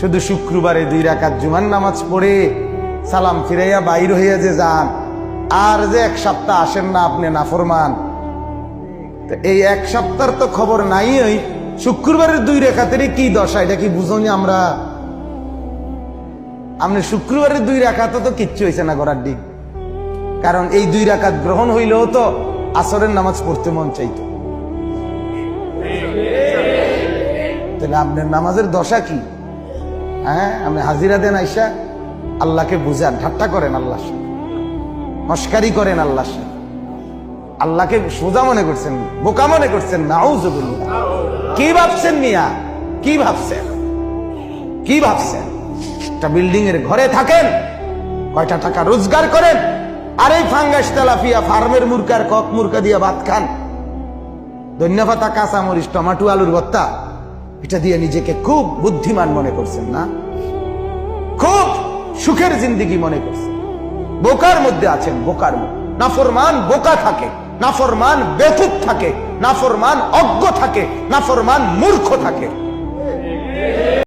শুধু শুক্রবারে 2 রাকাত জুমার নামাজ পড়ে সালাম ফিরাইয়া বাইর হইয়া যে যান, আর যে 1 সপ্তাহ আসেন না আপনি নাফরমান। এই 1 সপ্তাহের তো খবর নাই। ওই শুক্রবারের 2 রাকাতেরই কি দশা, এটা কি বুঝনি আমরা? আপনি শুক্রবারের 2 রাকাত তো কিচ্ছু হয়েছে না করার দিক, কারণ এই 2 রাকাত গ্রহণ হইলেও তো আসরের নামাজ পড়তে মন চাইতো। তাহলে আপনার নামাজের দশা কি? হ্যাঁ, আপনি হাজিরা দেন আইসা আল্লাহকে বুঝান, ঠাট্টা করেন আল্লাহর সাথে, মস্কারি করেন আল্লাহর সাথে, আল্লাহকে সোজা মনে করছেন, বোকা মনে করছেন। নাউযুবিল্লাহ। কি ভাবছেন মিয়া? কি ভাবছেন? কি ভাবছেন? একটা বিল্ডিং এর ঘরে থাকেন, কয়টা টাকা রোজগার করেন, আর এই ফাঙ্গাস তেলাপিয়া ফার্মের মুরকার কক মুরকা দিয়ে ভাত খান, ধন্যপাতা, কাঁচামরিচ, টমাটো, আলুর ভর্তা, এটা দিয়ে নিজেকে খুব বুদ্ধিমান মনে করছেন না? খুব সুখের জিন্দেগি মনে করছেন। বোকার মধ্যে আছেন, বোকার মধ্যে। নাফরমান বোকা থাকে, নাফরমান বেকুব থাকে, নাফরমান অজ্ঞ থাকে, নাফরমান মূর্খ থাকে।